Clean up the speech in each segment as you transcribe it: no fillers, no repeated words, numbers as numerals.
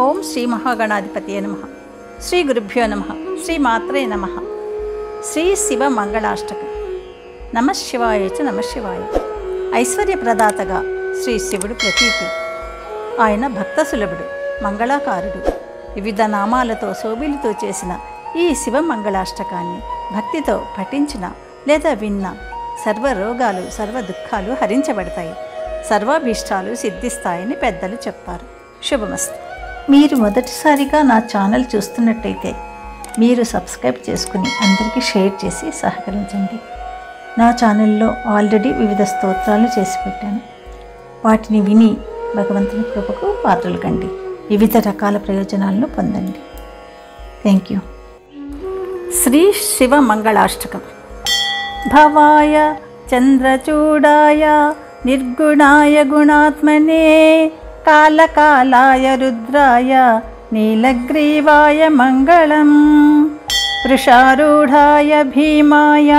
ఓం శ్రీ మహాగణాధిపతియే నమః. శ్రీ గురుభ్యో నమః. శ్రీ మాత్రే నమః. శ్రీ శివ మంగళాష్టకం. నమః శివాయ చ నమః శివాయ. ఐశ్వర్యప్రదాతగా శ్రీ శివుడు ప్రతీతి. ఆయన భక్త సులభుడు, మంగళాకారుడు. వివిధ నామాలతో శోభిలతో చేసిన ఈ శివ మంగళాష్టకాన్ని భక్తితో పఠించిన లేదా విన్న సర్వ రోగాలు సర్వ దుఃఖాలు హరించబడతాయి, సర్వాభీష్టాలు సిద్ధిస్తాయని పెద్దలు చెప్పారు. శుభమస్తు. మీరు మొదటిసారిగా నా ఛానల్ చూస్తున్నట్టయితే మీరు సబ్స్క్రైబ్ చేసుకుని అందరికీ షేర్ చేసి సహకరించండి. నా ఛానల్లో ఆల్రెడీ వివిధ స్తోత్రాలు చేసి పెట్టాను. వాటిని విని భగవంతుని కృపకు పాత్రలు కండి, వివిధ రకాల ప్రయోజనాలను పొందండి. Thank you. శ్రీ శివ మంగళాష్టకం. భవాయ చంద్రచూడాయ నిర్గుణాయ గుణాత్మనే కాలకాలాయ రుద్రాయ నీలగ్రీవాయ మంగళం. వృషారూఢాయ భీమాయ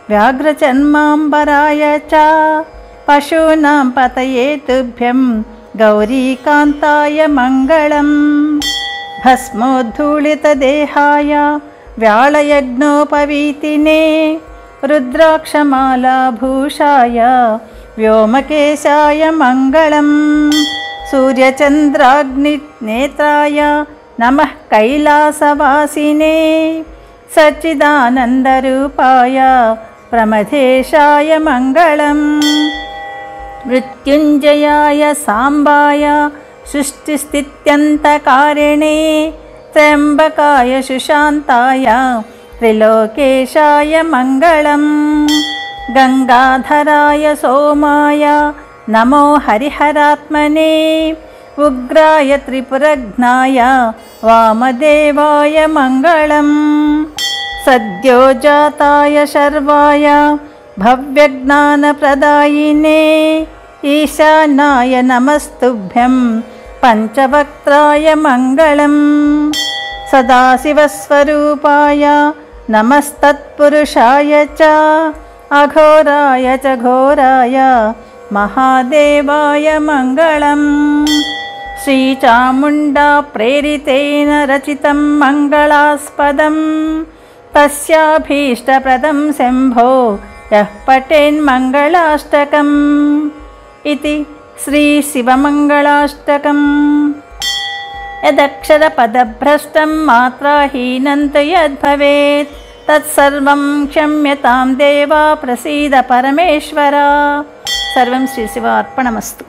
వ్యాఘ్రచర్మాంబరాయ చ పశూనాం పతయే తుభ్యం గౌరీకాంతాయ మంగళం. భస్మోద్ధూళితదేహాయ వ్యాళయజ్ఞోపవీతినే రుద్రాక్షమాలాభూషాయ వ్యోమకేశాయ మంగళం. సూర్యచంద్రాగ్నినేత్రాయ నమః కైలాసవాసినే సచ్చిదానందరూపాయ ప్రమథేశాయ మంగళం. మృత్యుంజయాయ సాంబాయ సృష్టిస్థిత్యంతకారిణే త్ర్యంబకాయ సుశాంతాయ త్రిలోకేశాయ మంగళం. గంగాధరాయ సోమాయ నమో హరిహరాత్మనే ఉగ్రాయ త్రిపురఘ్నాయ వామదేవాయ మంగళం. సద్యోజాతాయ శర్వాయ భవ్యజ్ఞానప్రదాయినే ఈశానాయ నమస్తుభ్యం పంచవక్త్రాయ మంగళం. సదాశివస్వరూపాయ నమస్తత్పురుషాయ చ అఘోరాయ చ ఘోరాయ మహాదేవాయ మంగళం. శ్రీచాముండా ప్రేరితేన రచితం మంగళాస్పదం తస్యాభీష్టప్రదం శంభో యః పఠేన్మంగళాష్టకం. ఇతి శ్రీ శివమంగళాష్టకం. యదక్షరపదభ్రష్టం మాత్రాహీనం తు యద్భవేత్ తత్సర్వం క్షమ్యతాం దేవా ప్రసీద పరమేశ్వర. సర్వం శ్రీ శివ అర్పణమస్తు.